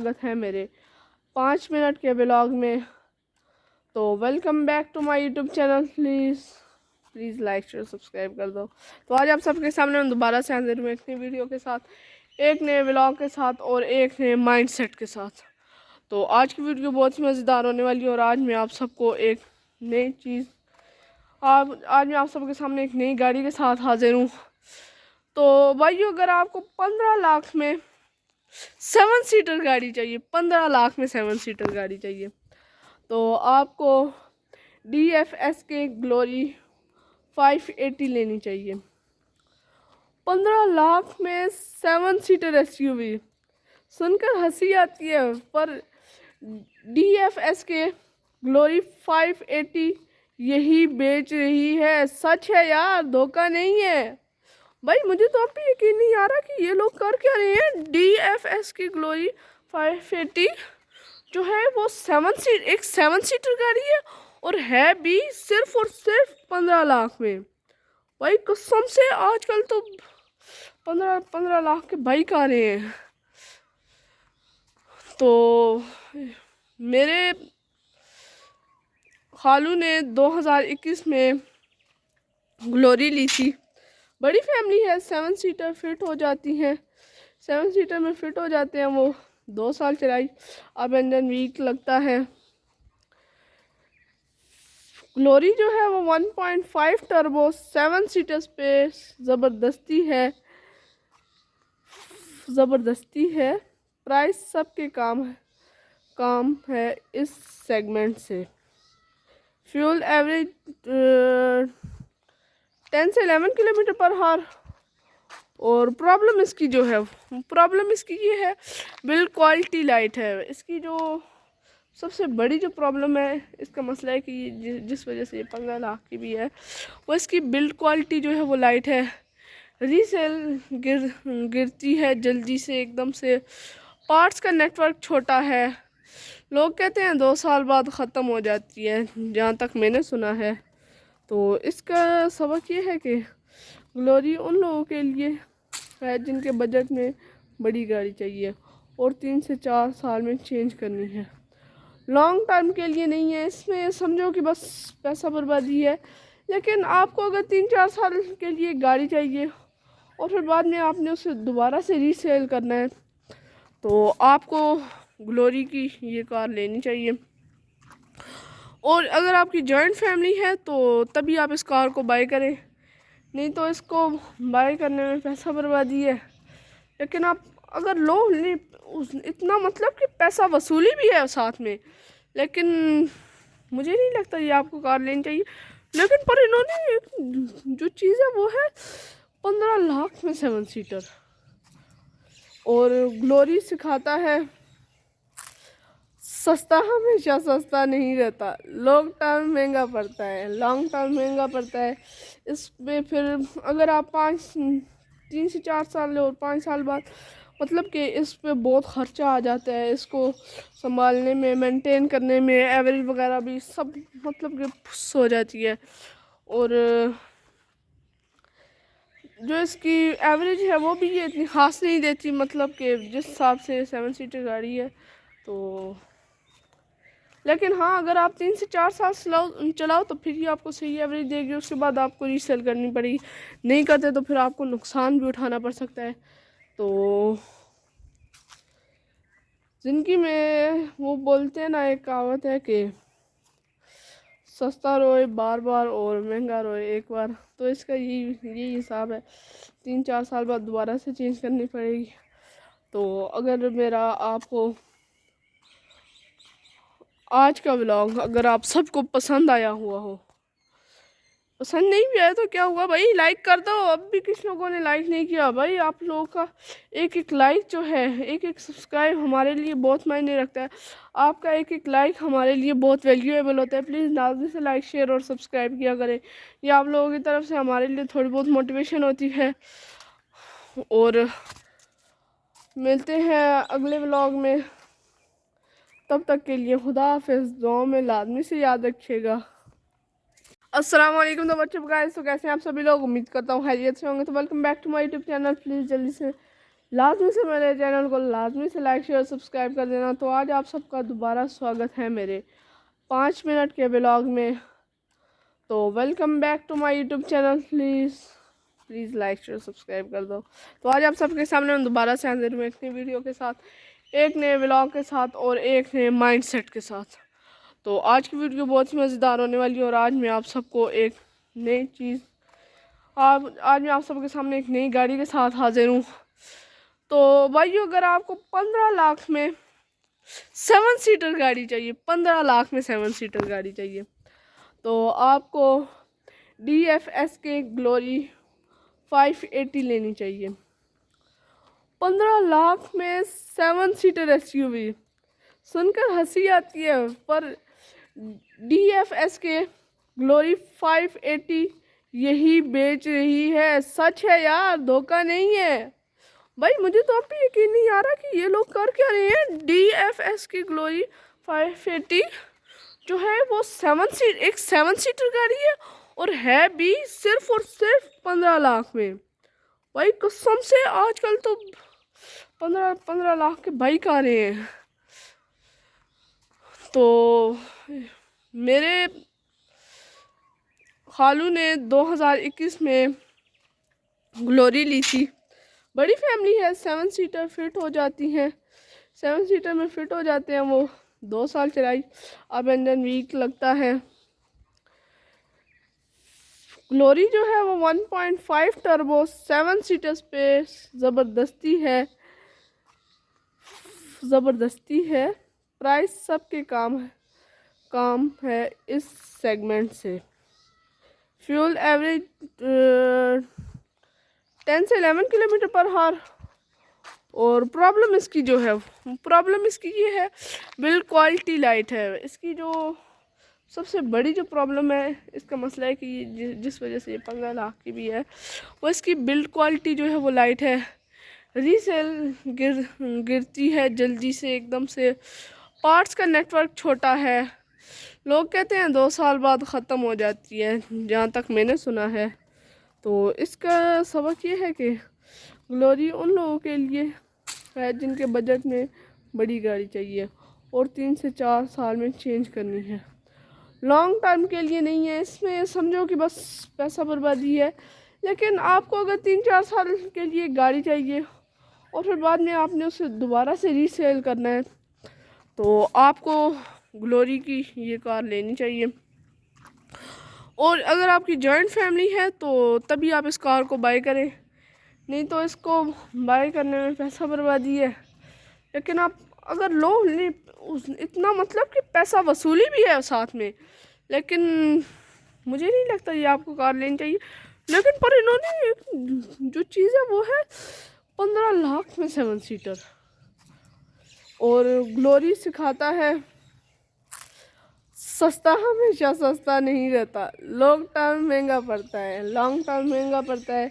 स्वागत है मेरे 5 मिनट के ब्लॉग में। तो welcome back to my YouTube channel. Please like share subscribe कर दो। तो आज आप सबके सामने हम दोबारा से हाजिर हुए एक नई वीडियो के साथ, एक नए ब्लॉग के साथ और एक नए माइंडसेट के साथ। तो आज की वीडियो बहुत ही मज़ेदार होने वाली है और आज मैं आप सबको एक नई चीज़ आज मैं आप सबके सामने एक नई गाड़ी के साथ हाजिर हूँ। तो भाई, अगर आपको 15 लाख में 7 सीटर गाड़ी चाहिए, 15 लाख में 7 सीटर गाड़ी चाहिए, तो आपको DFS के ग्लोरी 580 लेनी चाहिए। 15 लाख में 7 सीटर SUV सुनकर हंसी आती है, पर DFS के ग्लोरी 580 यही बेच रही है। सच है यार, धोखा नहीं है भाई। मुझे तो अब भी यकीन नहीं आ रहा कि ये लोग कर क्या रहे हैं। DFS की ग्लोरी 580 जो है वो एक 7 सीटर गाड़ी है और है भी सिर्फ और सिर्फ 15 लाख में। भाई कसम से आजकल तो 15 लाख के बाइक आ रहे हैं। तो मेरे खालू ने 2021 में ग्लोरी ली थी। बड़ी फैमिली है, 7 सीटर फिट हो जाती हैं, 7 सीटर में फिट हो जाते हैं। वो 2 साल चलाई, अब इंजन वीक लगता है। ग्लोरी जो है वो 1.5 टर्बो 7 सीटर्स पे ज़बरदस्ती है। प्राइस सबके काम है इस सेगमेंट से। फ्यूल एवरेज 10 से 11 किलोमीटर पर हार। और प्रॉब्लम इसकी ये है, बिल्ड क्वालिटी लाइट है। इसकी जो सबसे बड़ी जो प्रॉब्लम है, इसका मसला है कि जिस वजह से ये 15 लाख की भी है, वो इसकी बिल्ड क्वालिटी जो है वो लाइट है। रीसेल गिरती है जल्दी से, एकदम से। पार्ट्स का नेटवर्क छोटा है। लोग कहते हैं 2 साल बाद ख़त्म हो जाती है, जहाँ तक मैंने सुना है। तो इसका सबक ये है कि ग्लोरी उन लोगों के लिए है जिनके बजट में बड़ी गाड़ी चाहिए और 3 से 4 साल में चेंज करनी है। लॉन्ग टाइम के लिए नहीं है। इसमें समझो कि बस पैसा बर्बादी है। लेकिन आपको अगर 3-4 साल के लिए गाड़ी चाहिए और फिर बाद में आपने उसे दोबारा से रीसेल करना है, तो आपको ग्लोरी की ये कार लेनी चाहिए। और अगर आपकी जॉइंट फैमिली है तो तभी आप इस कार को बाय करें, नहीं तो इसको बाय करने में पैसा बर्बादी है। लेकिन आप अगर इतना मतलब कि पैसा वसूली भी है साथ में, लेकिन मुझे नहीं लगता ये आपको कार लेनी चाहिए। लेकिन पर इन्होंने जो चीज़ है वो है 15 लाख में 7 सीटर। और ग्लोरी सिखाता है सस्ता हमेशा सस्ता नहीं रहता, लॉन्ग टर्म महंगा पड़ता है। इसमें फिर अगर आप 3 से 4 साल और 5 साल बाद, मतलब कि इस पे बहुत ख़र्चा आ जाता है। इसको संभालने में, मेंटेन करने में, एवरेज वगैरह भी सब मतलब कि फुस हो जाती है। और जो इसकी एवरेज है वो भी ये इतनी ख़ास नहीं देती, मतलब कि जिस हिसाब से 7 सीटर गाड़ी है। तो लेकिन हाँ, अगर आप 3 से 4 साल चलाओ तो फिर ही आपको सही एवरेज देगी। उसके बाद आपको रीसेल करनी पड़ेगी। नहीं करते तो फिर आपको नुकसान भी उठाना पड़ सकता है। तो ज़िंदगी में वो बोलते हैं ना, एक कहावत है कि सस्ता रोए बार बार और महंगा रोए एक बार। तो इसका यही हिसाब है, 3-4 साल बाद दोबारा से चेंज करनी पड़ेगी। तो अगर मेरा आपको आज का व्लॉग अगर आप सबको पसंद आया हुआ हो, पसंद नहीं भी आया तो क्या हुआ भाई, लाइक कर दो। अब भी कुछ लोगों ने लाइक नहीं किया भाई। आप लोगों का एक लाइक जो है, एक सब्सक्राइब हमारे लिए बहुत मायने रखता है। आपका एक लाइक हमारे लिए बहुत वैल्यूएबल होता है। प्लीज़ नाज़ी से लाइक शेयर और सब्सक्राइब किया करें। ये आप लोगों की तरफ से हमारे लिए थोड़ी बहुत मोटिवेशन होती है। और मिलते हैं अगले व्लॉग में, तब तक के लिए खुदा हाफिज़। दुआओं में लाजमी से याद रखिएगा। अस्सलाम वालेकुम। तो बच्चों गाइस, तो कैसे हैं आप सभी लोग? उम्मीद करता हूँ खैरियत से होंगे। तो welcome back to my YouTube channel. Please जल्दी से लाजमी से मेरे चैनल को लाजमी से लाइक शेयर सब्सक्राइब कर देना। तो आज आप सबका दोबारा स्वागत है मेरे 5 मिनट के ब्लॉग में। तो welcome back to my YouTube channel. Please like share subscribe कर दो। तो आज आप सबके सामने मैं दोबारा से हाजिर हूँ एक नई वीडियो के साथ, एक नए ब्लॉग के साथ और एक नए माइंडसेट के साथ। तो आज की वीडियो बहुत ही मज़ेदार होने वाली है और आज मैं आप सबको एक नई चीज़ आज मैं आप सबके सामने एक नई गाड़ी के साथ हाजिर हूँ। तो भाइयों, अगर आपको 15 लाख में 7 सीटर गाड़ी चाहिए, 15 लाख में 7 सीटर गाड़ी चाहिए, तो आपको DFSK ग्लोरी 580 लेनी चाहिए। 15 लाख में 7 सीटर SUV सुनकर हंसी आती है, पर DFSK ग्लोरी 580 यही बेच रही है। सच है यार, धोखा नहीं है भाई। मुझे तो अब भी यकीन नहीं आ रहा कि ये लोग कर क्या रहे हैं। DFSK ग्लोरी 580 जो है वो 7 सीटर गाड़ी है और है भी सिर्फ और सिर्फ 15 लाख में। भाई कसम से आजकल तो 15 लाख के बाइक आ रहे हैं। तो मेरे खालू ने 2021 में ग्लोरी ली थी। बड़ी फैमिली है, 7 सीटर फिट हो जाती हैं, 7 सीटर में फिट हो जाते हैं। वो 2 साल चलाई, अब इंजन वीक लगता है। ग्लोरी जो है वो 1.5 टर्बो 7 सीटर स्पेस ज़बरदस्ती है। प्राइस सबके काम है इस सेगमेंट से। फ्यूल एवरेज 10 से 11 किलोमीटर पर हार। और प्रॉब्लम इसकी ये है, बिल्ड क्वालिटी लाइट है। इसकी जो सबसे बड़ी जो प्रॉब्लम है, इसका मसला है कि जिस वजह से ये 15 लाख की भी है, वो इसकी बिल्ड क्वालिटी जो है वो लाइट है। रीसेल गिरती है जल्दी से, एकदम से। पार्ट्स का नेटवर्क छोटा है। लोग कहते हैं 2 साल बाद ख़त्म हो जाती है, जहाँ तक मैंने सुना है। तो इसका सबक ये है कि ग्लोरी उन लोगों के लिए है जिनके बजट में बड़ी गाड़ी चाहिए और 3 से 4 साल में चेंज करनी है, लॉन्ग टर्म के लिए नहीं है। इसमें समझो कि बस पैसा बर्बादी है। लेकिन आपको अगर 3-4 साल के लिए गाड़ी चाहिए और फिर बाद में आपने उसे दोबारा से रीसेल करना है, तो आपको ग्लोरी की ये कार लेनी चाहिए। और अगर आपकी जॉइंट फैमिली है तो तभी आप इस कार को बाय करें, नहीं तो इसको बाय करने में पैसा बर्बादी है। लेकिन आप अगर लो इतना मतलब कि पैसा वसूली भी है साथ में, लेकिन मुझे नहीं लगता ये आपको कार लेनी चाहिए। लेकिन पर इन्होंने जो चीज़ है वो है 15 लाख में 7 सीटर। और ग्लोरी सिखाता है सस्ता हमेशा सस्ता नहीं रहता, लॉन्ग टर्म महंगा पड़ता है।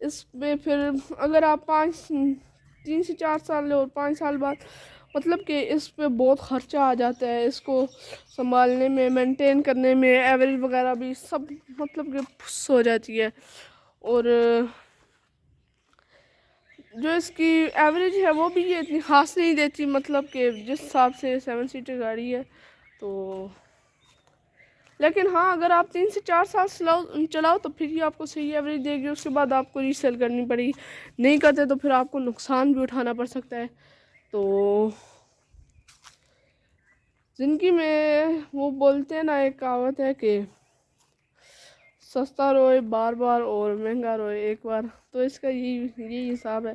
इसमें फिर अगर आप 3 से 4 साल और 5 साल बाद, मतलब कि इस पे बहुत ख़र्चा आ जाता है। इसको संभालने में, मेंटेन करने में, एवरेज वगैरह भी सब मतलब कि फुस हो जाती है। और जो इसकी एवरेज है वो भी ये इतनी ख़ास नहीं देती, मतलब कि जिस हिसाब से 7 सीटर गाड़ी है। तो लेकिन हाँ, अगर आप 3 से 4 साल चलाओ तो फिर ही आपको सही एवरेज देगी। उसके बाद आपको रीसेल करनी पड़ेगी, नहीं करते तो फिर आपको नुकसान भी उठाना पड़ सकता है। तो ज़िंदगी में वो बोलते हैं ना, एक कहावत है कि सस्ता रोए बार बार और महंगा रोए एक बार। तो इसका यही हिसाब है,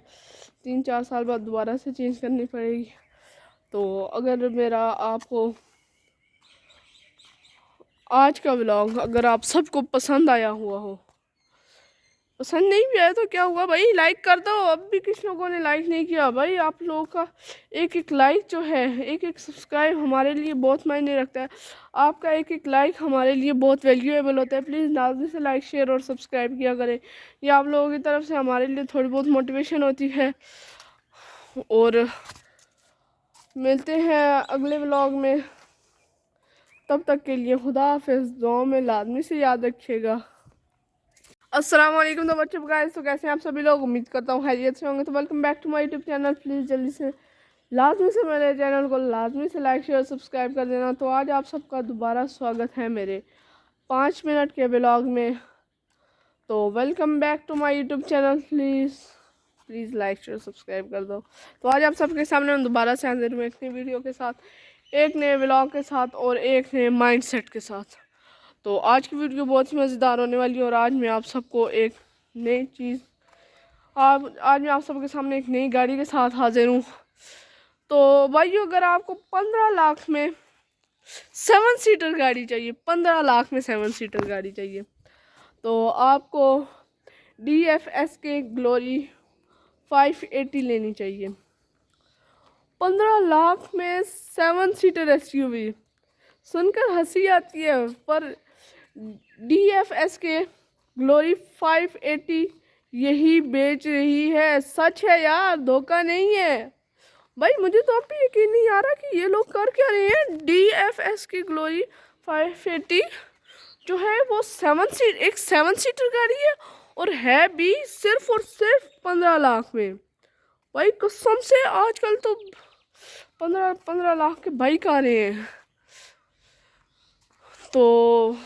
3-4 साल बाद दोबारा से चेंज करनी पड़ेगी। तो अगर मेरा आपको आज का व्लॉग अगर आप सबको पसंद आया हुआ हो, पसंद नहीं भी आया तो क्या हुआ भाई, लाइक कर दो। अब भी कुछ लोगों ने लाइक नहीं किया भाई। आप लोगों का एक लाइक जो है, एक सब्सक्राइब हमारे लिए बहुत मायने रखता है। आपका एक लाइक हमारे लिए बहुत वैल्यूएबल होता है। प्लीज़ लाजमी से लाइक शेयर और सब्सक्राइब किया करें। ये आप लोगों की तरफ से हमारे लिए थोड़ी बहुत मोटिवेशन होती है। और मिलते हैं अगले व्लॉग में, तब तक के लिए खुदा हाफिज़। दुआओं में लाजमी से याद रखिएगा। अस्सलाम वालेकुम। तो बच्चे गाइस, तो कैसे हैं आप सभी लोग? उम्मीद करता हूँ खैरियत से होंगे। तो welcome back to my YouTube channel. Please जल्दी से लाजमी से मेरे चैनल को लाजमी से लाइक शेयर सब्सक्राइब कर देना। तो आज आप सबका दोबारा स्वागत है मेरे 5 मिनट के ब्लॉग में। तो welcome back to my YouTube channel. Please like share subscribe कर दो। तो आज आप सबके सामने हम दोबारा से हाजिर हुए एक नई वीडियो के साथ, एक नए ब्लॉग के साथ और एक नए माइंडसेट के साथ। तो आज की वीडियो बहुत ही मज़ेदार होने वाली है और आज मैं आप सबको एक नई चीज़ आज मैं आप सबके सामने एक नई गाड़ी के साथ हाजिर हूँ। तो भाइयों, अगर आपको 15 लाख में 7 सीटर गाड़ी चाहिए, 15 लाख में 7 सीटर गाड़ी चाहिए, तो आपको DFS के ग्लोरी 580 लेनी चाहिए। 15 लाख में 7 सीटर SUV सुनकर हंसी आती है, पर DFS के ग्लोरी 580 यही बेच रही है। सच है यार, धोखा नहीं है भाई। मुझे तो अब भी यकीन नहीं आ रहा कि ये लोग कर क्या रहे हैं। DFS की ग्लोरी 580 जो है वो 7 सीटर गाड़ी है और है भी सिर्फ और सिर्फ 15 लाख में। भाई कसम से आजकल तो 15 लाख के बाइक आ रहे हैं। तो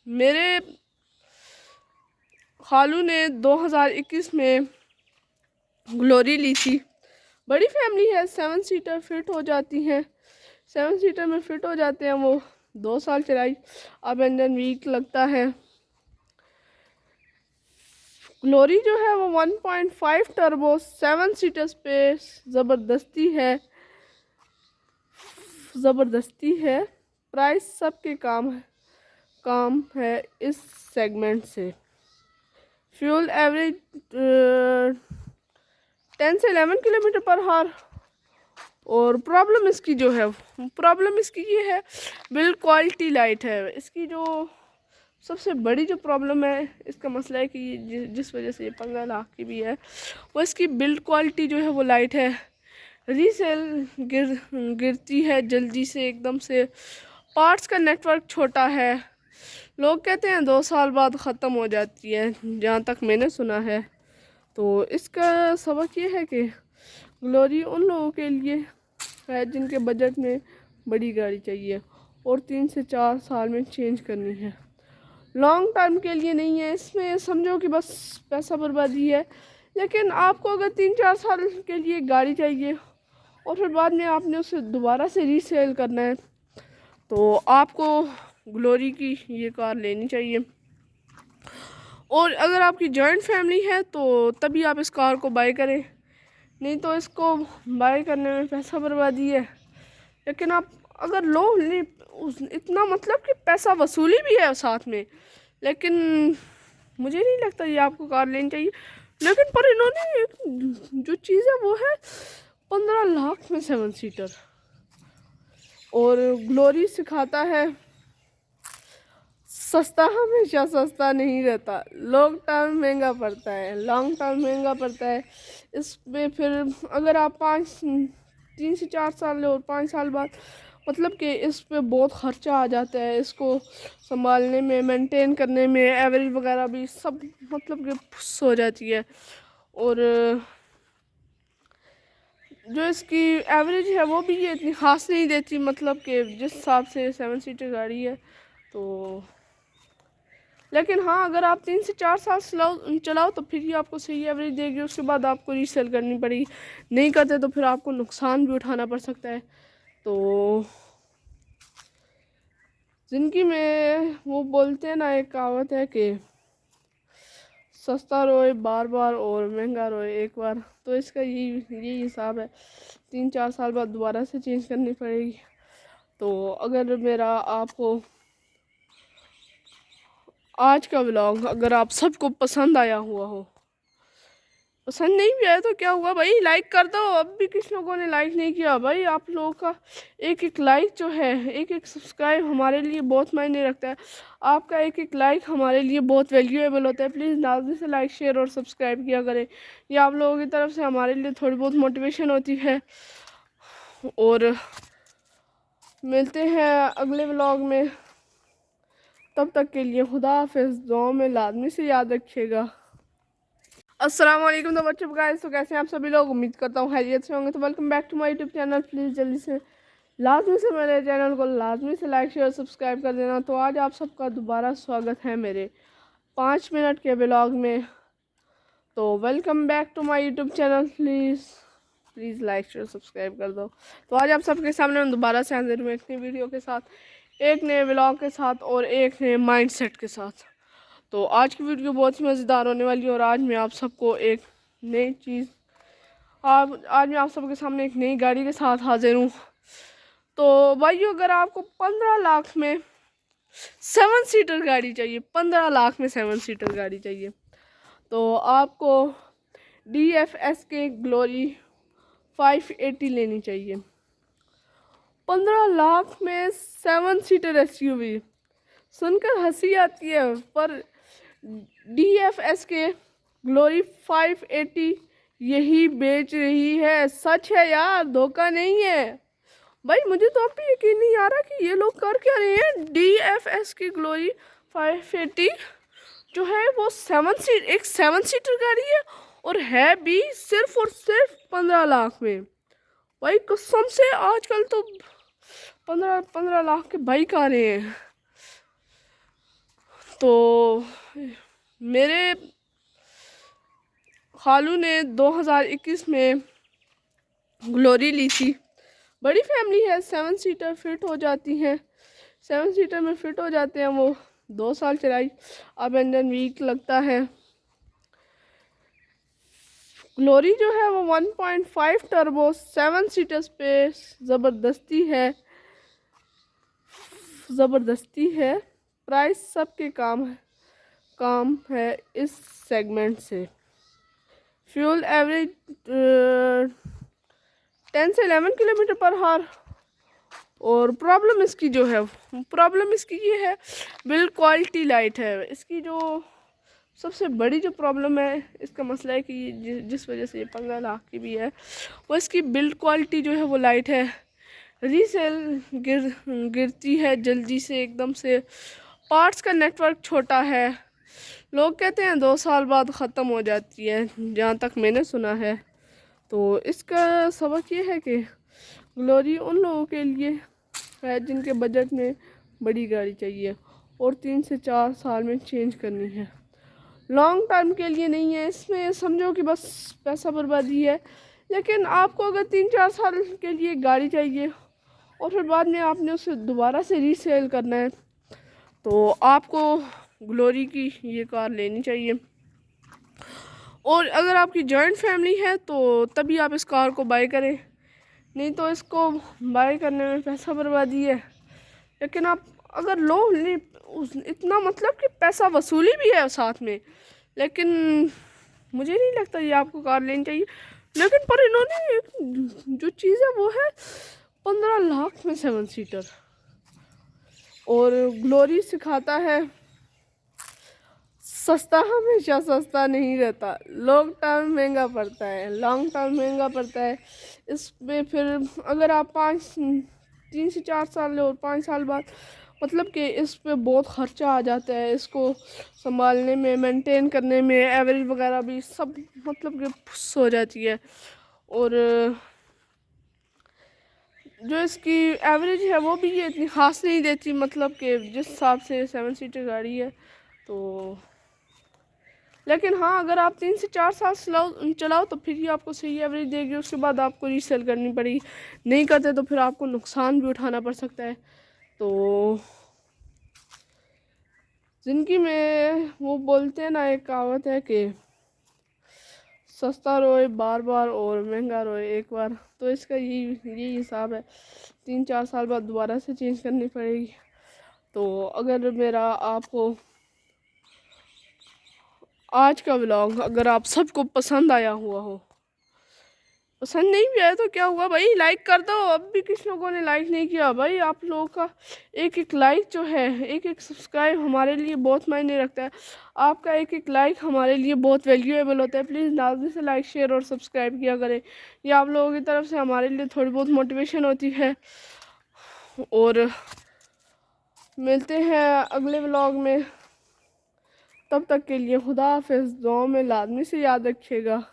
मेरे खालू ने 2021 में ग्लोरी ली थी। बड़ी फैमिली है, 7 सीटर फिट हो जाती हैं, 7 सीटर में फिट हो जाते हैं। वो 2 साल चलाई, अब इंजन वीक लगता है। ग्लोरी जो है वो 1.5 टर्बो 7 सीटर्स पे ज़बरदस्ती है। प्राइस सबके काम है इस सेगमेंट से। फ्यूल एवरेज 10 से 11 किलोमीटर पर हार। और प्रॉब्लम इसकी ये है, बिल्ड क्वालिटी लाइट है। इसकी जो सबसे बड़ी जो प्रॉब्लम है, इसका मसला है कि जिस वजह से ये 15 लाख की भी है, वो इसकी बिल्ड क्वालिटी जो है वो लाइट है। रीसेल गिरती है जल्दी से, एकदम से। पार्ट्स का नेटवर्क छोटा है। लोग कहते हैं 2 साल बाद ख़त्म हो जाती है, जहाँ तक मैंने सुना है। तो इसका सबक ये है कि ग्लोरी उन लोगों के लिए है जिनके बजट में बड़ी गाड़ी चाहिए और 3 से 4 साल में चेंज करनी है। लॉन्ग टर्म के लिए नहीं है। इसमें समझो कि बस पैसा बर्बादी है। लेकिन आपको अगर 3-4 साल के लिए गाड़ी चाहिए और फिर बाद में आपने उसे दोबारा से रीसेल करना है, तो आपको ग्लोरी की ये कार लेनी चाहिए। और अगर आपकी जॉइंट फैमिली है तो तभी आप इस कार को बाय करें, नहीं तो इसको बाय करने में पैसा बर्बादी है। लेकिन आप अगर लो इतना मतलब कि पैसा वसूली भी है साथ में, लेकिन मुझे नहीं लगता ये आपको कार लेनी चाहिए। लेकिन पर इन्होंने जो चीज़ है वो है 15 लाख में 7 सीटर। और ग्लोरी सिखाता है सस्ता हमेशा सस्ता नहीं रहता, लॉन्ग टर्म महंगा पड़ता है। इसमें फिर अगर आप 3 से 4 साल और 5 साल बाद, मतलब कि इस पे बहुत ख़र्चा आ जाता है। इसको संभालने में, मेंटेन करने में, एवरेज वगैरह भी सब मतलब कि फुस हो जाती है। और जो इसकी एवरेज है वो भी ये इतनी ख़ास नहीं देती, मतलब कि जिस हिसाब से 7 सीटर गाड़ी है। तो लेकिन हाँ, अगर आप 3 से 4 साल चलाओ तो फिर ही आपको सही एवरेज देगी। उसके बाद आपको रीसेल करनी पड़ेगी, नहीं करते तो फिर आपको नुकसान भी उठाना पड़ सकता है। तो ज़िंदगी में वो बोलते हैं ना, एक कहावत है कि सस्ता रोए बार बार और महंगा रोए एक बार। तो इसका यही हिसाब है, 3-4 साल बाद दोबारा से चेंज करनी पड़ेगी। तो अगर मेरा आपको आज का व्लॉग अगर आप सबको पसंद आया हुआ हो, पसंद नहीं भी आया तो क्या हुआ भाई, लाइक कर दो। अब भी कुछ लोगों ने लाइक नहीं किया भाई। आप लोगों का एक लाइक जो है, एक सब्सक्राइब हमारे लिए बहुत मायने रखता है। आपका एक लाइक हमारे लिए बहुत वैल्यूएबल होता है। प्लीज़ लाजमी से लाइक शेयर और सब्सक्राइब किया करें। ये आप लोगों की तरफ से हमारे लिए थोड़ी बहुत मोटिवेशन होती है। और मिलते हैं अगले व्लॉग में, तब तक के लिए खुदा हाफिज़। दुआ में लाजमी से याद रखिएगा। अस्सलाम वालेकुम। तो बच्चों गाइस, तो कैसे हैं आप सभी लोग? उम्मीद करता हूँ खैरियत से होंगे। तो welcome back to my YouTube channel. Please जल्दी से लाजमी से मेरे चैनल को लाजमी से लाइक शेयर सब्सक्राइब कर देना। तो आज आप सबका दोबारा स्वागत है मेरे 5 मिनट के ब्लॉग में। तो welcome back to my YouTube channel. Please like share subscribe कर दो। तो आज आप सबके सामने मैं दोबारा से हाजिर हूँ एक नई वीडियो के साथ, एक नए ब्लॉग के साथ और एक नए माइंडसेट के साथ। तो आज की वीडियो बहुत ही मज़ेदार होने वाली है और आज मैं आप सबको एक नई चीज़ आज मैं आप सबके सामने एक नई गाड़ी के साथ हाजिर हूँ। तो भाइयों, अगर आपको 15 लाख में 7 सीटर गाड़ी चाहिए, 15 लाख में 7 सीटर गाड़ी चाहिए, तो आपको DFSK ग्लोरी 580 लेनी चाहिए। 15 लाख में 7 सीटर SUV सुनकर हंसी आती है, पर DFSK ग्लोरी 580 यही बेच रही है। सच है यार, धोखा नहीं है भाई। मुझे तो अब भी यकीन नहीं आ रहा कि ये लोग कर क्या रहे हैं। DFSK ग्लोरी 580 जो है वो एक 7 सीटर गाड़ी है और है भी सिर्फ और सिर्फ 15 लाख में। भाई कसम से आजकल तो 15 लाख के बाइक आ रहे हैं। तो मेरे खालू ने 2021 में ग्लोरी ली थी। बड़ी फैमिली है, 7 सीटर फिट हो जाती हैं, 7 सीटर में फिट हो जाते हैं। वो 2 साल चलाई, अब इंजन वीक लगता है। ग्लोरी जो है वो 1.5 टर्बो 7 सीटर स्पेस ज़बरदस्ती है। प्राइस सबके काम है इस सेगमेंट से। फ्यूल एवरेज 10 से 11 किलोमीटर पर हार। और प्रॉब्लम इसकी ये है, बिल्ड क्वालिटी लाइट है। इसकी जो सबसे बड़ी जो प्रॉब्लम है, इसका मसला है कि जिस वजह से ये 15 लाख की भी है, वो इसकी बिल्ड क्वालिटी जो है वो लाइट है। रीसेल गिरती है जल्दी से, एकदम से। पार्ट्स का नेटवर्क छोटा है। लोग कहते हैं 2 साल बाद ख़त्म हो जाती है, जहाँ तक मैंने सुना है। तो इसका सबक ये है कि ग्लोरी उन लोगों के लिए है जिनके बजट में बड़ी गाड़ी चाहिए और 3 से 4 साल में चेंज करनी है। लॉन्ग टर्म के लिए नहीं है। इसमें समझो कि बस पैसा बर्बादी है। लेकिन आपको अगर 3-4 साल के लिए गाड़ी चाहिए और फिर बाद में आपने उसे दोबारा से रीसेल करना है, तो आपको ग्लोरी की ये कार लेनी चाहिए। और अगर आपकी जॉइंट फैमिली है तो तभी आप इस कार को बाय करें, नहीं तो इसको बाय करने में पैसा बर्बादी है। लेकिन आप अगर लो इतना मतलब कि पैसा वसूली भी है साथ में, लेकिन मुझे नहीं लगता ये आपको कार लेनी चाहिए। लेकिन पर इन्होंने जो चीज़ है वो है 15 लाख में 7 सीटर। और ग्लोरी सिखाता है सस्ता हमेशा सस्ता नहीं रहता, लॉन्ग टर्म महंगा पड़ता है। इसमें फिर अगर आप 3 से 4 साल और 5 साल बाद, मतलब कि इस पे बहुत ख़र्चा आ जाता है। इसको संभालने में, मेंटेन करने में, एवरेज वगैरह भी सब मतलब कि फुस हो जाती है। और जो इसकी एवरेज है वो भी ये इतनी ख़ास नहीं देती, मतलब कि जिस हिसाब से 7 सीटर गाड़ी है। तो लेकिन हाँ, अगर आप 3 से 4 साल चलाओ तो फिर ही आपको सही एवरेज देगी। उसके बाद आपको रीसेल करनी पड़ेगी, नहीं करते तो फिर आपको नुकसान भी उठाना पड़ सकता है। तो ज़िंदगी में वो बोलते हैं ना, एक कहावत है कि सस्ता रोए बार बार और महंगा रोए एक बार। तो इसका यही हिसाब है, 3-4 साल बाद दोबारा से चेंज करनी पड़ेगी। तो अगर मेरा आपको आज का व्लॉग अगर आप सबको पसंद आया हुआ हो, पसंद नहीं भी आया तो क्या हुआ भाई, लाइक कर दो। अब भी कुछ लोगों ने लाइक नहीं किया भाई। आप लोगों का एक लाइक जो है, एक सब्सक्राइब हमारे लिए बहुत मायने रखता है। आपका एक लाइक हमारे लिए बहुत वैल्यूएबल होता है। प्लीज़ लाजमी से लाइक शेयर और सब्सक्राइब किया करें। ये आप लोगों की तरफ से हमारे लिए थोड़ी बहुत मोटिवेशन होती है और मिलते हैं अगले व्लॉग में, तब तक के लिए खुदा हाफिज़। दुआ में लाजमी से याद रखिएगा।